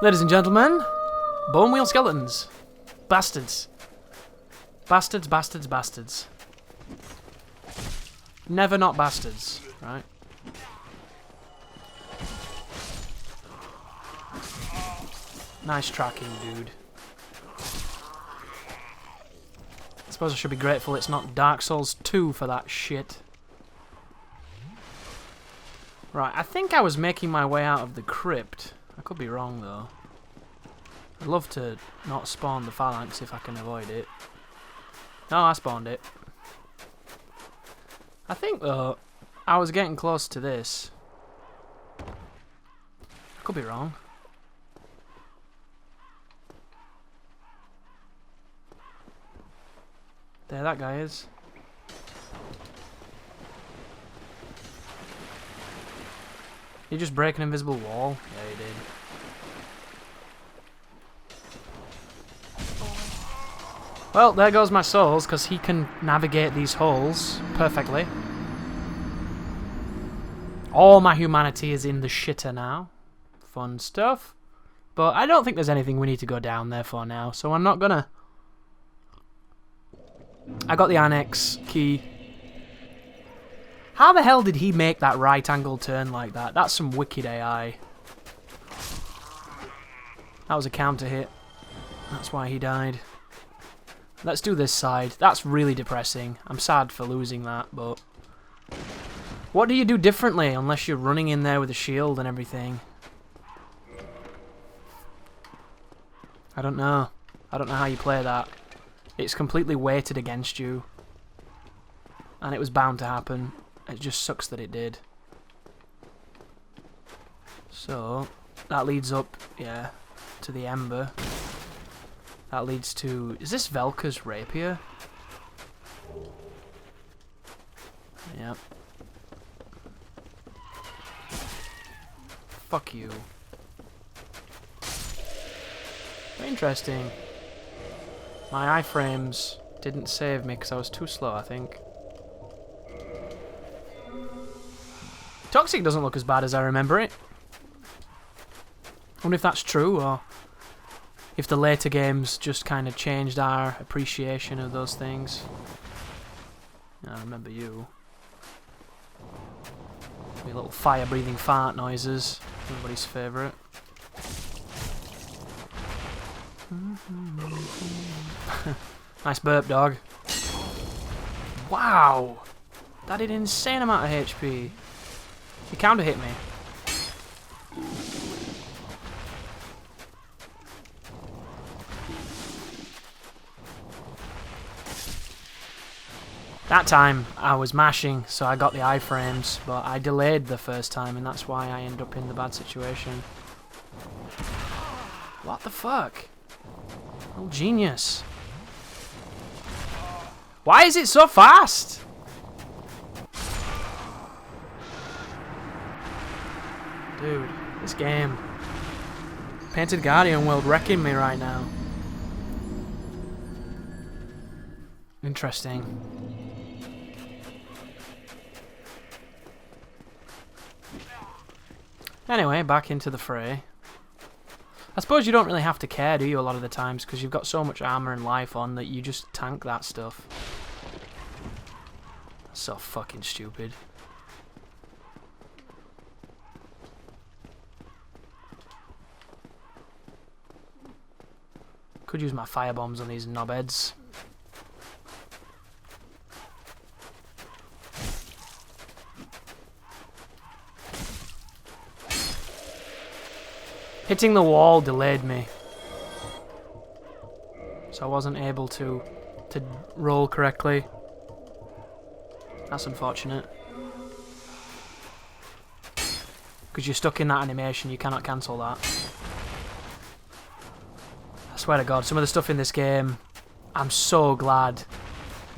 Ladies and gentlemen, bone wheel skeletons. Bastards. Bastards, bastards, bastards. Never not bastards, right? Nice tracking, dude. I suppose I should be grateful it's not Dark Souls 2 for that shit. Right, I think I was making my way out of the crypt. I could be wrong, though. I'd love to not spawn the phalanx if I can avoid it. No, I spawned it. I think, though, I was getting close to this. I could be wrong. There that guy is. Did you just break an invisible wall? Yeah, he did. Well, there goes my souls, because he can navigate these holes perfectly. All my humanity is in the shitter now. Fun stuff. But I don't think there's anything we need to go down there for now, so I'm not gonna. I got the annex key. How the hell did he make that right angle turn like that? That's some wicked AI. That was a counter hit. That's why he died. Let's do this side. That's really depressing. I'm sad for losing that, but... What do you do differently unless you're running in there with a shield and everything? I don't know. I don't know how you play that. It's completely weighted against you. And it was bound to happen. It just sucks that it did. So, that leads up, yeah, to the Ember. That leads to... Is this Velka's rapier? Yep. Fuck you. Interesting. My iframes didn't save me because I was too slow, I think. Toxic doesn't look as bad as I remember it. I wonder if that's true, or if the later games just kind of changed our appreciation of those things. I remember you. Your little fire-breathing fart noises. Everybody's favourite. Nice burp, dog. Wow! That did an insane amount of HP. He counter hit me. That time I was mashing, so I got the iframes, but I delayed the first time, and that's why I end up in the bad situation. What the fuck? Oh, genius. Why is it so fast? Dude, this game. Painted Guardian world wrecking me right now. Interesting. Anyway, back into the fray. I suppose you don't really have to care, do you, a lot of the times, because you've got so much armor and life on that you just tank that stuff. That's so fucking stupid. Could use my firebombs on these knobheads. Hitting the wall delayed me, so I wasn't able to roll correctly. That's unfortunate. Because you're stuck in that animation, you cannot cancel that. I swear to God, some of the stuff in this game, I'm so glad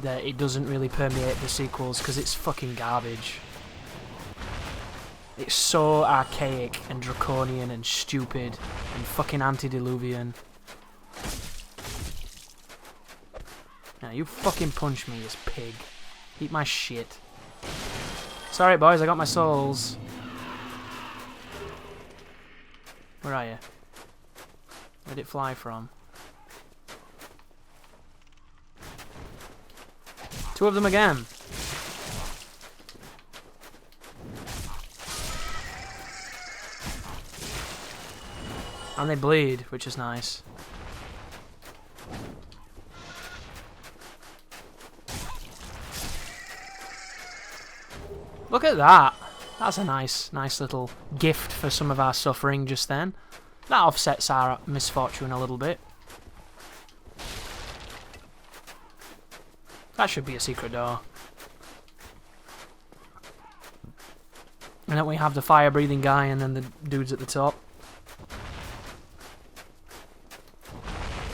that it doesn't really permeate the sequels, because it's fucking garbage. It's so archaic and draconian and stupid and fucking antediluvian. Now you fucking punch me, you pig. Eat my shit. Sorry boys, I got my souls. Where are you? Where did it fly from? Two of them again. And they bleed, which is nice. Look at that. That's a nice little gift for some of our suffering just then. That offsets our misfortune a little bit. That should be a secret door. And then we have the fire-breathing guy and then the dudes at the top.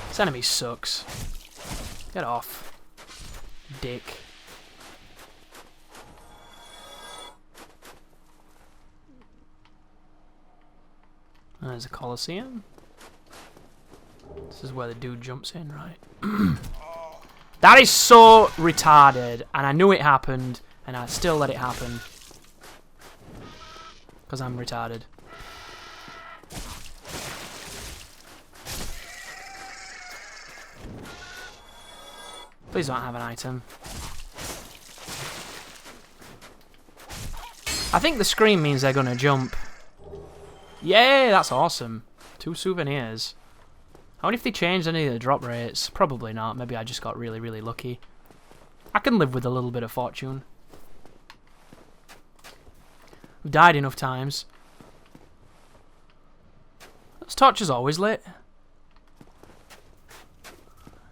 This enemy sucks. Get off. Dick. There's a Colosseum. This is where the dude jumps in, right? That is so retarded, and I knew it happened, and I still let it happen. Because I'm retarded. Please don't have an item. I think the scream means they're gonna jump. Yay, that's awesome. 2 souvenirs. I wonder if they changed any of the drop rates. Probably not. Maybe I just got really, really lucky. I can live with a little bit of fortune. I've died enough times. This torch is always lit.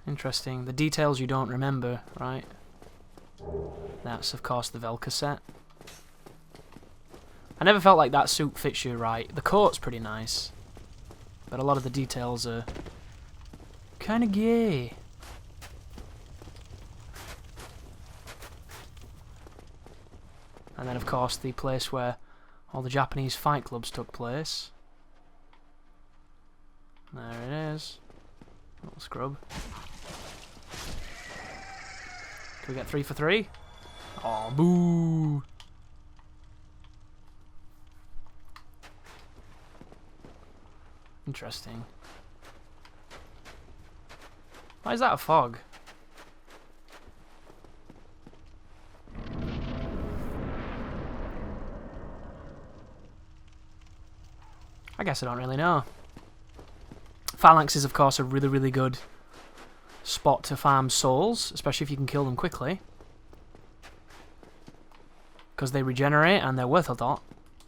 Interesting. The details you don't remember, right? That's, of course, the Velka set. I never felt like that suit fits you right. The coat's pretty nice. But a lot of the details are kind of gay. And then, of course, the place where all the Japanese fight clubs took place. There it is. Little scrub. Can we get 3 for 3? Oh, boo! Interesting. Why is that a fog? I guess I don't really know. Phalanx is, of course, a really, really good spot to farm souls, especially if you can kill them quickly. Because they regenerate and they're worth a lot.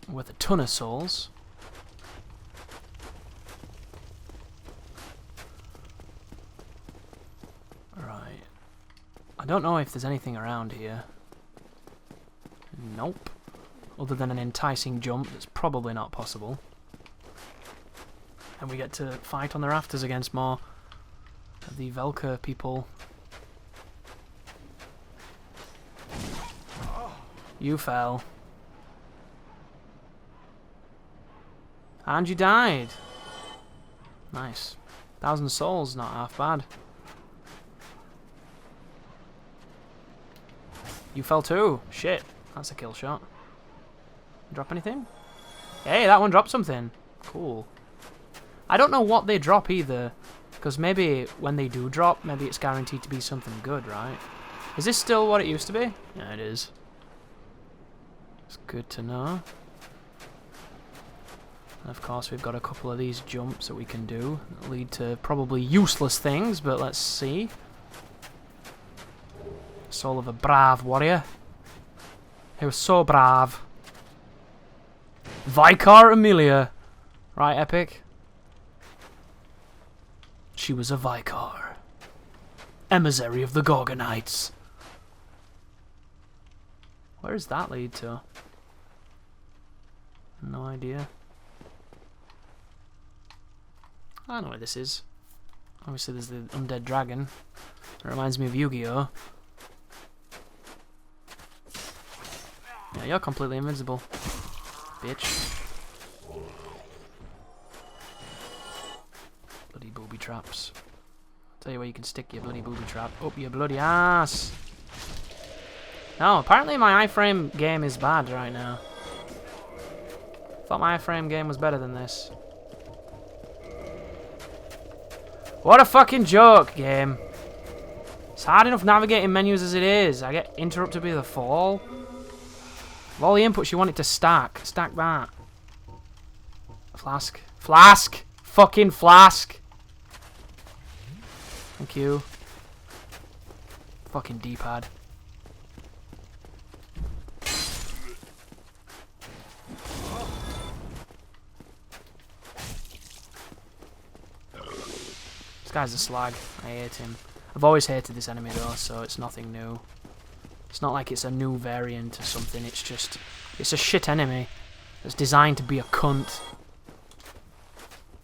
Worth a ton of souls. Right. I don't know if there's anything around here. Nope. Other than an enticing jump that's probably not possible. And we get to fight on the rafters against more of the Velka people. You fell. And you died. Nice. 1,000 souls, not half bad. You fell too. Shit. That's a kill shot. Drop anything? Hey, that one dropped something. Cool. I don't know what they drop either, because maybe when they do drop, maybe it's guaranteed to be something good, right? Is this still what it used to be? Yeah, it is. It's good to know. And of course, we've got a couple of these jumps that we can do that lead to probably useless things, but let's see. Soul of a brave warrior. He was so brave. Vicar Amelia. Right, Epic? She was a Vicar. Emissary of the Gorgonites. Where does that lead to? No idea. I know where this is. Obviously there's the undead dragon. It reminds me of Yu-Gi-Oh! Yeah, you're completely invincible. Bitch. Bloody booby traps. Tell you where you can stick your bloody booby trap. Up your bloody ass! No, apparently my iframe game is bad right now. Thought my iframe game was better than this. What a fucking joke, game. It's hard enough navigating menus as it is. I get interrupted by the fall. Of all the inputs you want it to stack. Stack that. Flask. Flask! Fucking flask! Thank you. Fucking D-pad. This guy's a slag. I hate him. I've always hated this enemy though, so it's nothing new. It's not like it's a new variant or something, it's just... It's a shit enemy that's designed to be a cunt.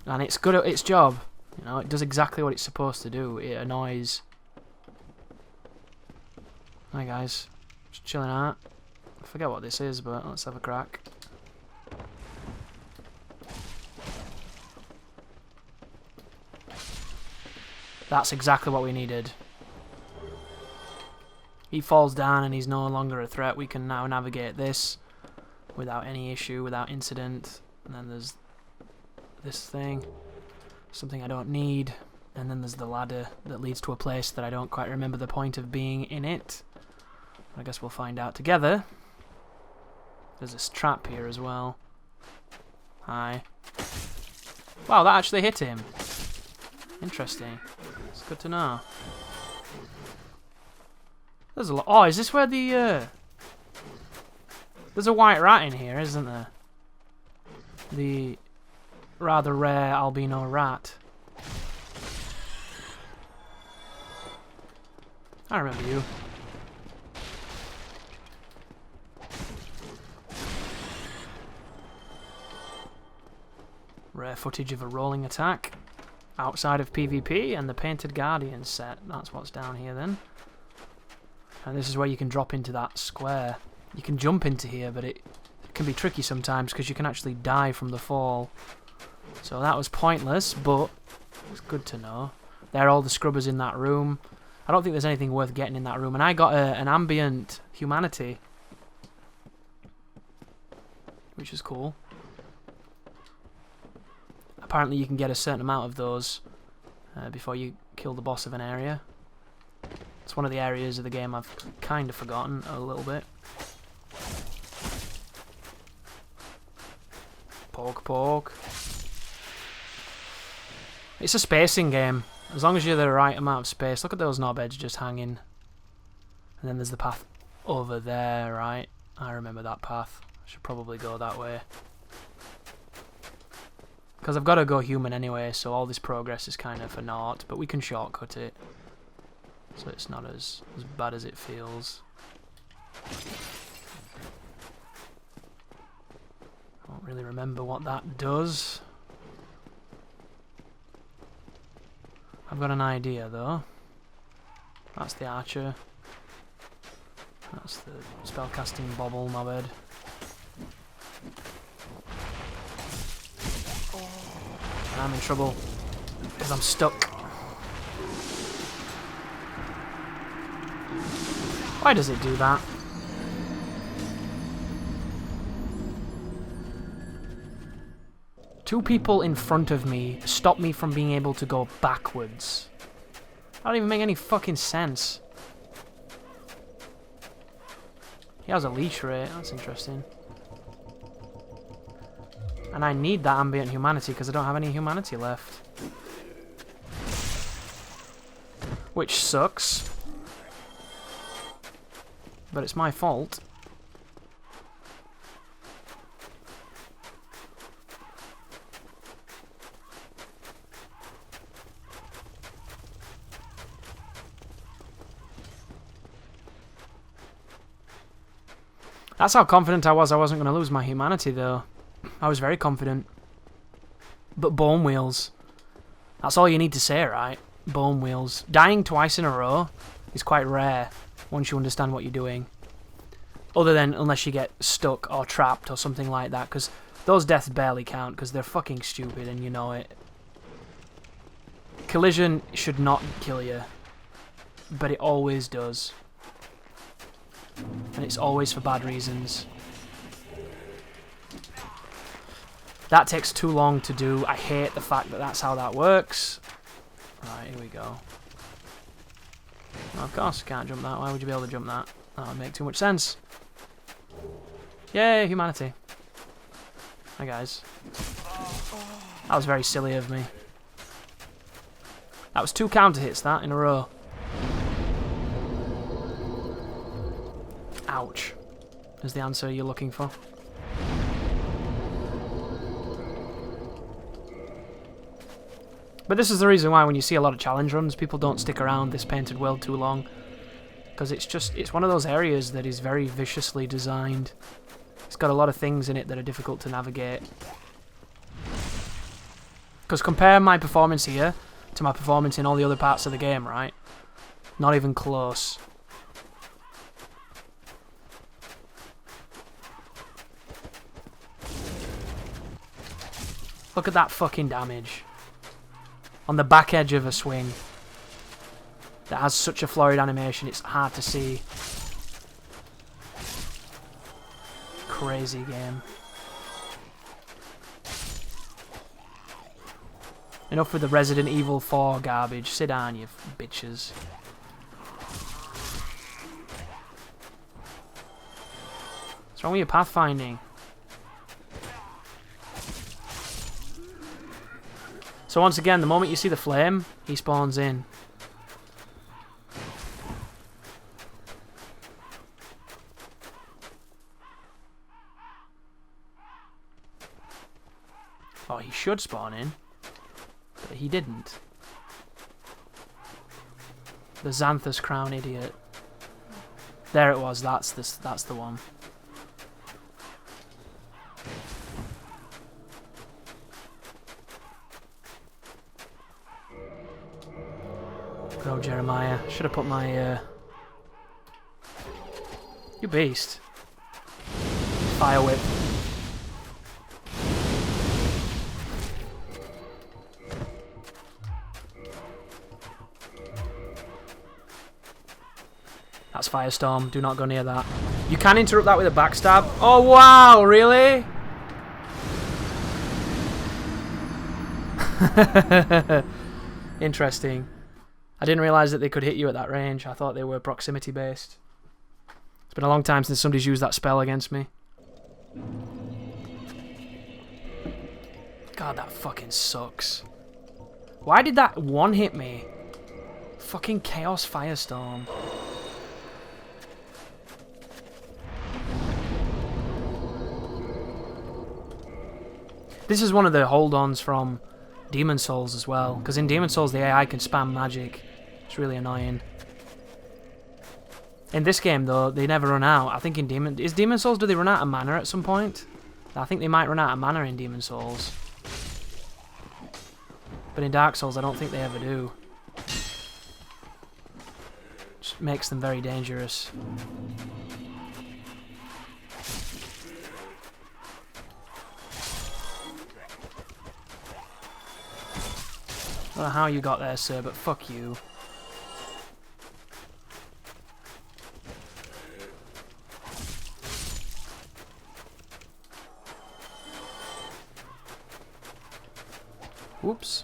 And it's good at its job. You know, it does exactly what it's supposed to do. It annoys. Hi guys. Just chilling out. I forget what this is, but let's have a crack. That's exactly what we needed. He falls down and he's no longer a threat. We can now navigate this without any issue, without incident. And then there's this thing. Something I don't need. And then there's the ladder that leads to a place that I don't quite remember the point of being in it. I guess we'll find out together. There's this trap here as well. Hi. Wow, that actually hit him. Interesting. It's good to know. There's a lot. Oh, is this where the there's a white rat in here, isn't there? The rather rare albino rat. I remember you. Rare footage of a rolling attack outside of PvP and the Painted Guardian set. That's what's down here then. And this is where you can drop into that square. You can jump into here, but it can be tricky sometimes because you can actually die from the fall. So that was pointless, but it's good to know. They're all the scrubbers in that room. I don't think there's anything worth getting in that room. And I got an ambient humanity, which is cool. Apparently you can get a certain amount of those before you kill the boss of an area. It's one of the areas of the game I've kind of forgotten a little bit. Poke, poke. It's a spacing game. As long as you're the right amount of space. Look at those knobheads just hanging. And then there's the path over there, right? I remember that path. I should probably go that way. Because I've got to go human anyway, so all this progress is kind of for naught. But we can shortcut it. So it's not as bad as it feels. I don't really remember what that does. I've got an idea though. That's the archer. That's the spellcasting bobble knobhead. And I'm in trouble because I'm stuck. Why does it do that? Two people in front of me stop me from being able to go backwards. That don't even make any fucking sense. He has a leash rate, that's interesting. And I need that ambient humanity because I don't have any humanity left. Which sucks. But it's my fault. That's how confident I wasn't going to lose my humanity though. I was very confident. But bone wheels. That's all you need to say, right? Bone wheels. Dying twice in a row is quite rare once you understand what you're doing. Other than unless you get stuck or trapped or something like that, because those deaths barely count because they're fucking stupid and you know it. Collision should not kill you, but it always does. And it's always for bad reasons. That takes too long to do. I hate the fact that that's how that works. Right, here we go. Well, of course, you can't jump that. Why would you be able to jump that? That would make too much sense. Yay, humanity. Hi, guys. That was very silly of me. That was 2 counter hits, that, in a row. Ouch. Is the answer you're looking for. But this is the reason why when you see a lot of challenge runs, people don't stick around this painted world too long. Because it's one of those areas that is very viciously designed. It's got a lot of things in it that are difficult to navigate. Because compare my performance here to my performance in all the other parts of the game, right? Not even close. Look at that fucking damage. On the back edge of a swing. That has such a florid animation, it's hard to see. Crazy game. Enough with the Resident Evil 4 garbage. Sit down, you bitches. What's wrong with your pathfinding? So once again, the moment you see the flame, he spawns in. Oh, he should spawn in. But he didn't. The Xanthus Crown idiot. There it was, that's the one. Good old Jeremiah. Should have put my You beast. Fire whip. That's Firestorm. Do not go near that. You can interrupt that with a backstab. Oh wow, really? Interesting. I didn't realise that they could hit you at that range. I thought they were proximity based. It's been a long time since somebody's used that spell against me. God, that fucking sucks. Why did that one hit me? Fucking Chaos Firestorm. This is one of the hold-ons from Demon Souls as well, because in Demon Souls the AI can spam magic. It's really annoying. In this game though, they never run out. I think in Demon Souls, do they run out of mana at some point? I think they might run out of mana in Demon Souls. But in Dark Souls I don't think they ever do. Just makes them very dangerous. I don't know how you got there, sir, but fuck you. Whoops.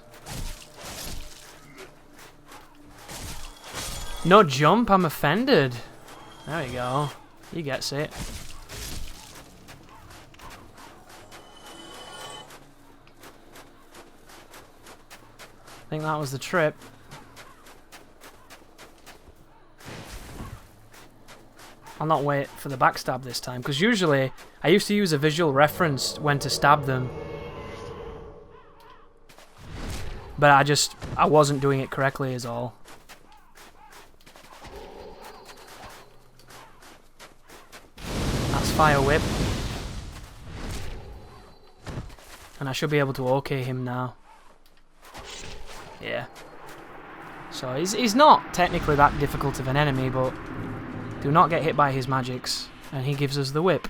No jump, I'm offended. There we go. He gets it. I think that was the trip. I'll not wait for the backstab this time, because usually I used to use a visual reference when to stab them. But I wasn't doing it correctly is all. That's Fire Whip. And I should be able to OK him now. Yeah. So he's not technically that difficult of an enemy, but do not get hit by his magics. And he gives us the whip.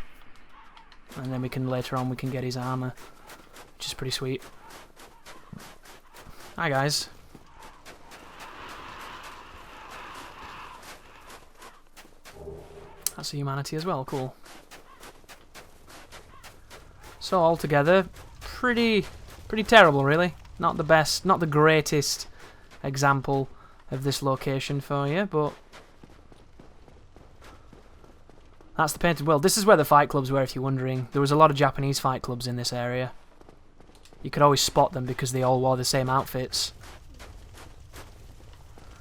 And then later on we can get his armor, which is pretty sweet. Hi guys. That's a humanity as well, cool. So altogether, pretty terrible really. Not the best, not the greatest example of this location for you, but that's the painted world. This is where the fight clubs were, if you're wondering. There was a lot of Japanese fight clubs in this area. You could always spot them because they all wore the same outfits.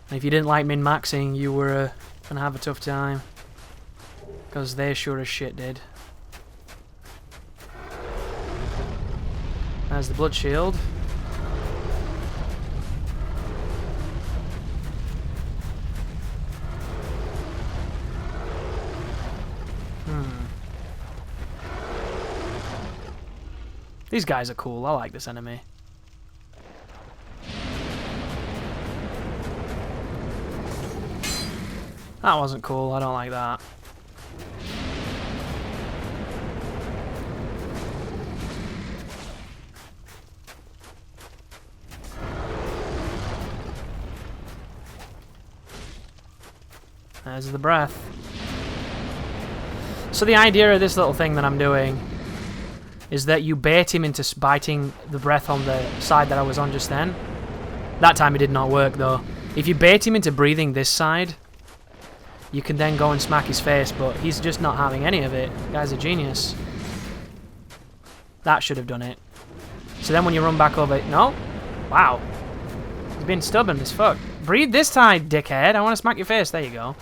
And if you didn't like min-maxing, you were going to have a tough time. Because they sure as shit did. There's the blood shield. These guys are cool. I like this enemy. That wasn't cool. I don't like that. There's the breath. So the idea of this little thing that I'm doing is that you bait him into biting the breath on the side that I was on just then. That time it did not work though. If you bait him into breathing this side, you can then go and smack his face, but he's just not having any of it. The guy's a genius. That should have done it. So then when you run back over it, no? Wow. He's been stubborn as fuck. Breathe this side, dickhead. I want to smack your face. There you go.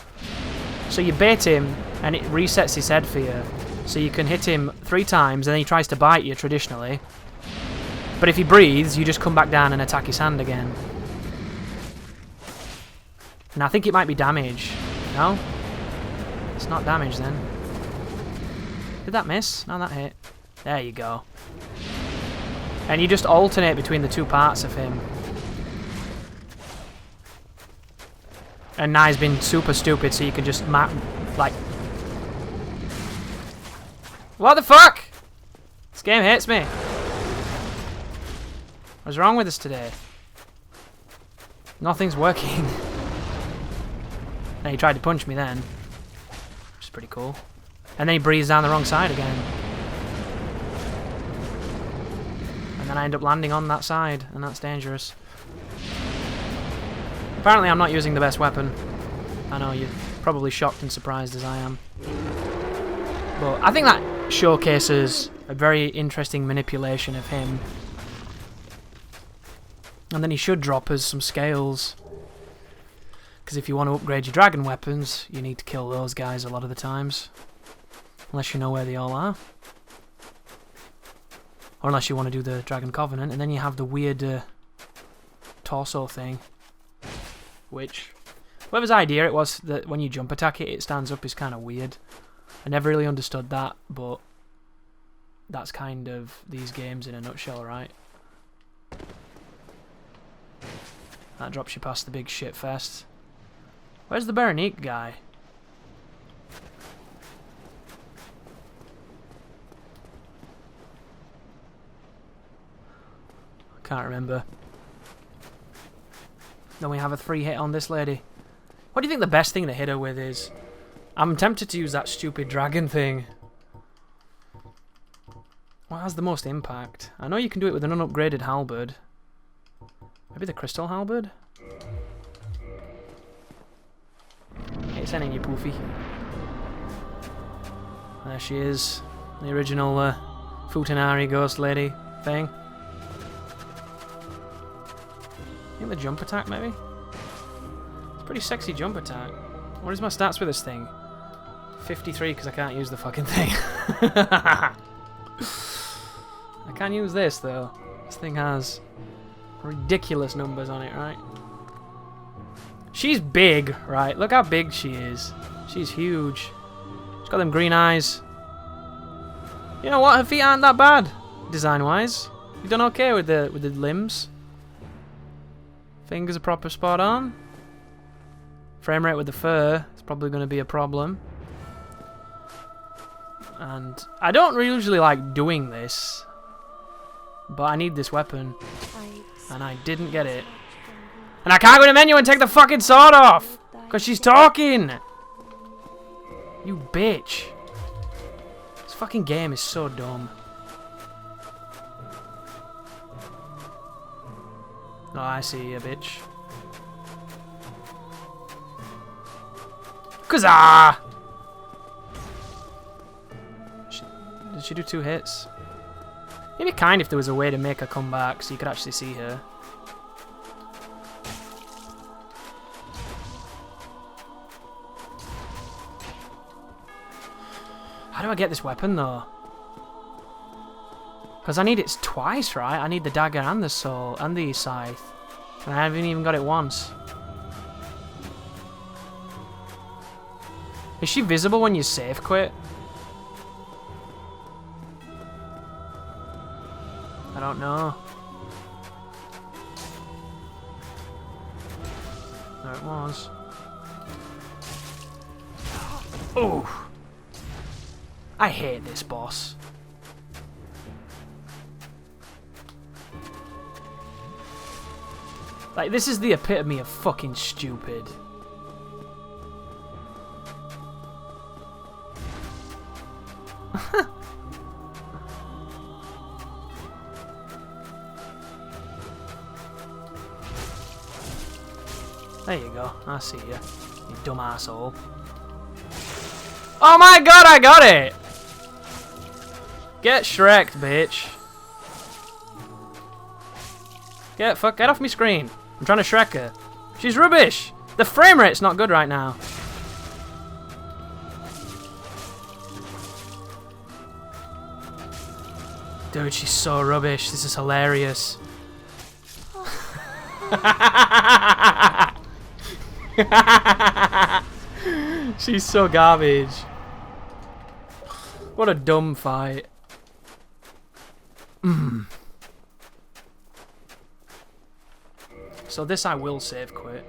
So you bait him, and it resets his head for you. So you can hit him 3 times, and then he tries to bite you, traditionally. But if he breathes, you just come back down and attack his hand again. And I think it might be damage. No? It's not damage, then. Did that miss? No, that hit. There you go. And you just alternate between the 2 parts of him. And Nai's been super stupid, so you can just like... What the fuck? This game hates me. What's wrong with us today? Nothing's working. And he tried to punch me then. Which is pretty cool. And then he breathes down the wrong side again. And then I end up landing on that side, and that's dangerous. Apparently I'm not using the best weapon. I know, you're probably shocked and surprised as I am. But I think that showcases a very interesting manipulation of him. And then he should drop us some scales. Because if you want to upgrade your dragon weapons, you need to kill those guys a lot of the times. Unless you know where they all are. Or unless you want to do the Dragon Covenant, and then you have the weird torso thing. Which, whoever's idea it was that when you jump attack it, it stands up is kind of weird. I never really understood that, but that's kind of these games in a nutshell, right? That drops you past the big shit fest. Where's the Berenique guy? I can't remember. Then we have a 3 hit on this lady. What do you think the best thing to hit her with is? I'm tempted to use that stupid dragon thing. What has the most impact? I know you can do it with an unupgraded halberd. Maybe the crystal halberd? Hey, sending you, Poofy. There she is. The original Futanari ghost lady thing. I think the jump attack, maybe? It's a pretty sexy jump attack. What is my stats with this thing? 53, because I can't use the fucking thing. I can use this, though. This thing has ridiculous numbers on it, right? She's big, right? Look how big she is. She's huge. She's got them green eyes. You know what? Her feet aren't that bad, design-wise. You've done okay with the limbs. Fingers are proper spot on. Frame rate with the fur is probably going to be a problem. And I don't usually like doing this, but I need this weapon. And I didn't get it. And I can't go to menu and take the fucking sword off! Because she's talking! You bitch. This fucking game is so dumb. Oh, I see you, bitch. Kazaa! Did she do 2 hits? It'd be kind if there was a way to make her come back so you could actually see her. How do I get this weapon though? Because I need it twice, right? I need the dagger and the soul and the scythe. And I haven't even got it once. Is she visible when you save quit? I don't know. There it was. Oh! I hate this boss. Like, this is the epitome of fucking stupid. There you go. I see you. You dumb asshole. Oh my god, I got it! Get Shrek'd, bitch. Get off me screen. I'm trying to Shrek her. She's rubbish! The frame rate's not good right now. Dude, she's so rubbish. This is hilarious. She's so garbage. What a dumb fight. So this I will save quit.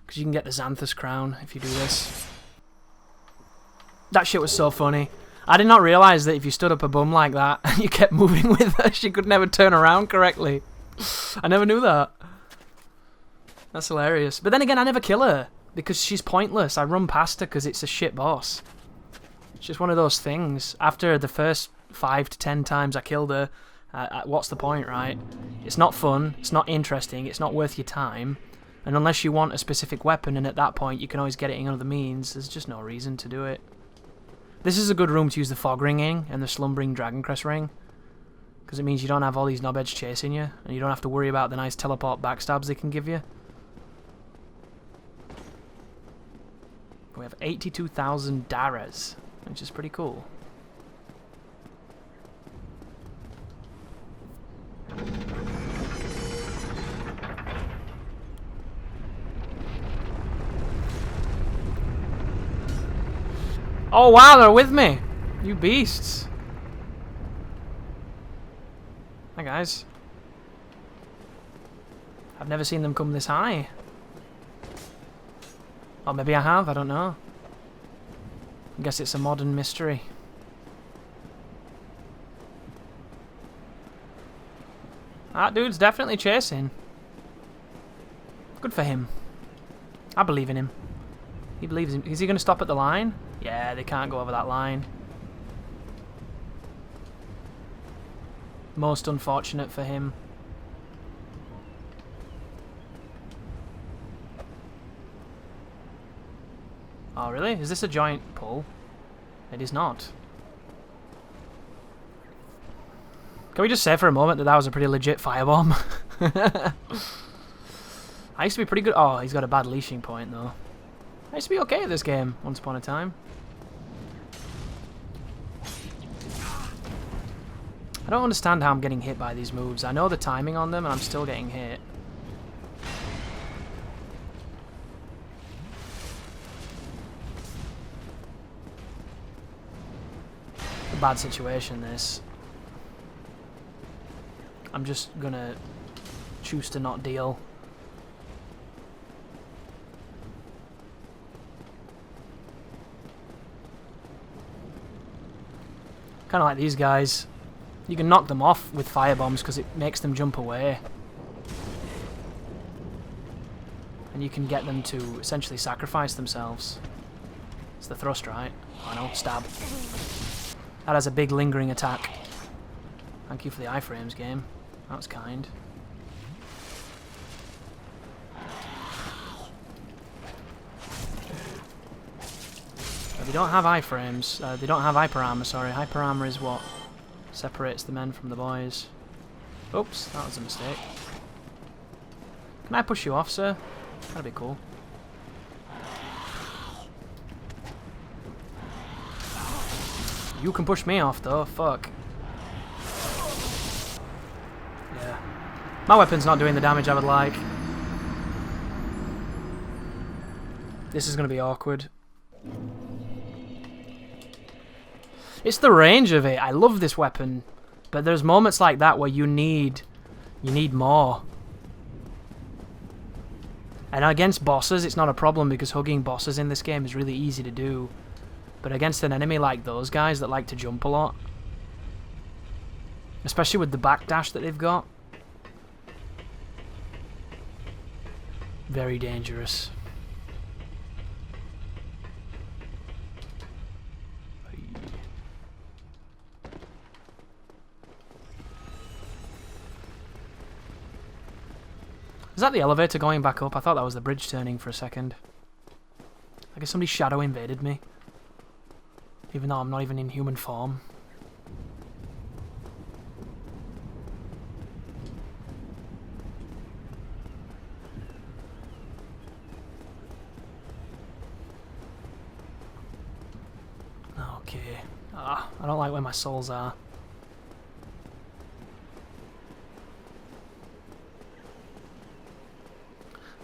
Because you can get the Xanthus crown if you do this. That shit was so funny. I did not realise that if you stood up a bum like that and you kept moving with her, she could never turn around correctly. I never knew that. That's hilarious. But then again, I never kill her. Because she's pointless. I run past her because it's a shit boss. It's just one of those things. After the first 5 to 10 times I killed her, what's the point, right? It's not fun. It's not interesting. It's not worth your time. And unless you want a specific weapon, and at that point you can always get it in other means, there's just no reason to do it. This is a good room to use the fog ring in and the slumbering dragoncrest ring. Because it means you don't have all these knobheads chasing you, and you don't have to worry about the nice teleport backstabs they can give you. We have 82,000 Daras, which is pretty cool. Oh wow, they're with me! You beasts! Hi guys. I've never seen them come this high. Or maybe I have, I don't know. I guess it's a modern mystery. That dude's definitely chasing. Good for him. I believe in him. He believes in... Is he going to stop at the line? Yeah, they can't go over that line. Most unfortunate for him. Oh, really? Is this a giant pull? It is not. Can we just say for a moment that that was a pretty legit firebomb? I used to be pretty good... Oh, he's got a bad leashing point, though. I used to be okay at this game, once upon a time. I don't understand how I'm getting hit by these moves. I know the timing on them, and I'm still getting hit. It's a bad situation, this. I'm just gonna choose to not deal. Kind of like these guys. You can knock them off with firebombs because it makes them jump away. And you can get them to essentially sacrifice themselves. It's the thrust, right? I know, stab. That has a big lingering attack. Thank you for the iframes, game. That was kind. They don't have iframes. They don't have hyper armor, sorry. Hyper armor is what separates the men from the boys. Oops, that was a mistake. Can I push you off, sir? That'd be cool. You can push me off, though. Fuck. Yeah. My weapon's not doing the damage I would like. This is going to be awkward. It's the range of it. I love this weapon. But there's moments like that where you need more. And against bosses, it's not a problem because hugging bosses in this game is really easy to do. But against an enemy like those guys that like to jump a lot, especially with the backdash that they've got, very dangerous. Is that the elevator going back up? I thought that was the bridge turning for a second. I guess somebody's shadow invaded me. Even though I'm not even in human form. Okay. I don't like where my souls are.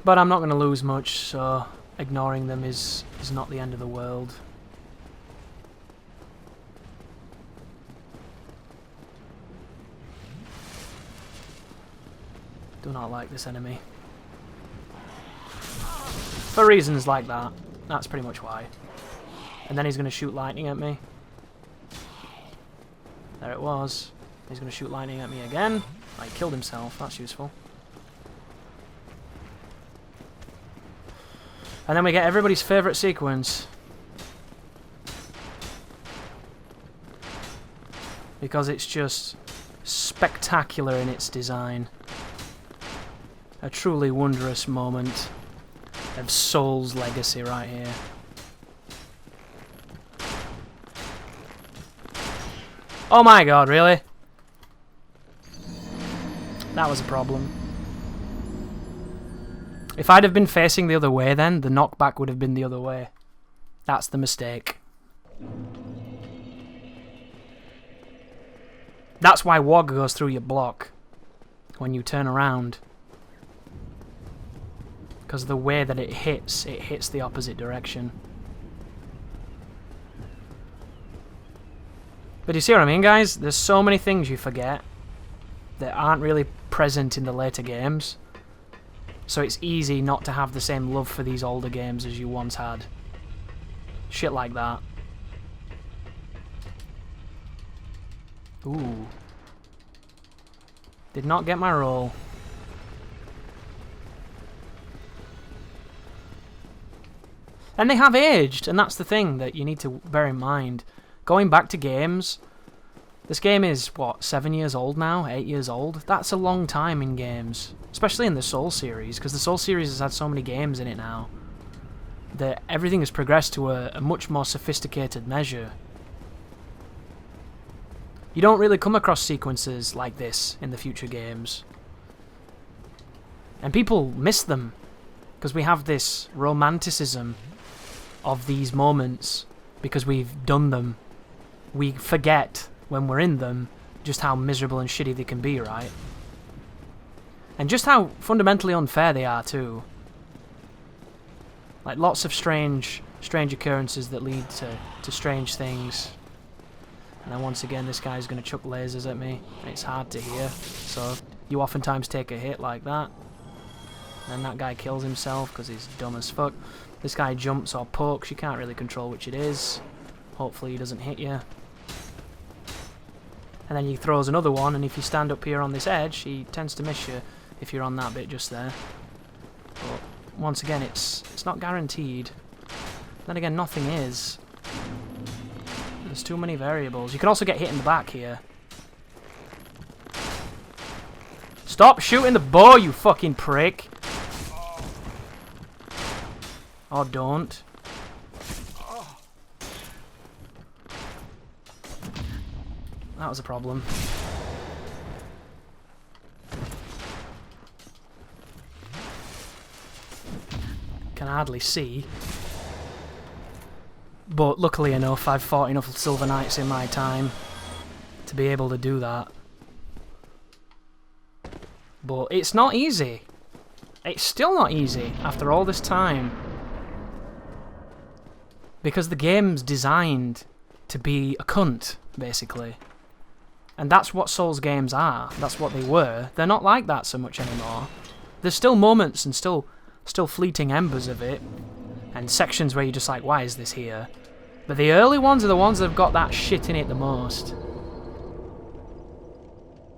But I'm not going to lose much, so ignoring them is not the end of the world. Do not like this enemy. For reasons like that. That's pretty much why. And then he's going to shoot lightning at me. There it was. He's going to shoot lightning at me again. Oh, he killed himself. That's useful. And then we get everybody's favourite sequence. Because it's just spectacular in its design. A truly wondrous moment of Soul's legacy right here. Oh my god, really? That was a problem. If I'd have been facing the other way then, the knockback would have been the other way. That's the mistake. That's why WOG goes through your block when you turn around. Because the way that it hits the opposite direction. But you see what I mean, guys? There's so many things you forget that aren't really present in the later games. So it's easy not to have the same love for these older games as you once had. Shit like that. Ooh. Did not get my roll. And they have aged, and that's the thing that you need to bear in mind. Going back to games, this game is, what, 7 years old now? 8 years old? That's a long time in games. Especially in the Souls series, because the Souls series has had so many games in it now that everything has progressed to a much more sophisticated measure. You don't really come across sequences like this in the future games. And people miss them, because we have this romanticism of these moments, because we've done them. We forget, when we're in them, just how miserable and shitty they can be, right? And just how fundamentally unfair they are, too. Like, lots of strange occurrences that lead to strange things. And then once again, this guy's going to chuck lasers at me. And it's hard to hear. So, you oftentimes take a hit like that. And that guy kills himself because he's dumb as fuck. This guy jumps or pokes. You can't really control which it is. Hopefully he doesn't hit you. And then he throws another one, and if you stand up here on this edge, he tends to miss you if you're on that bit just there. But once again, it's not guaranteed. Then again, nothing is. There's too many variables. You can also get hit in the back here. Stop shooting the bow, you fucking prick! Or don't. that was a problem. Can hardly see. But luckily enough, I've fought enough Silver Knights in my time to be able to do that. But it's not easy. It's still not easy after all this time. Because the game's designed to be a cunt, basically. And that's what Souls games are. That's what they were. They're not like that so much anymore. There's still moments and still fleeting embers of it. And sections where you're just like, why is this here? But the early ones are the ones that have got that shit in it the most.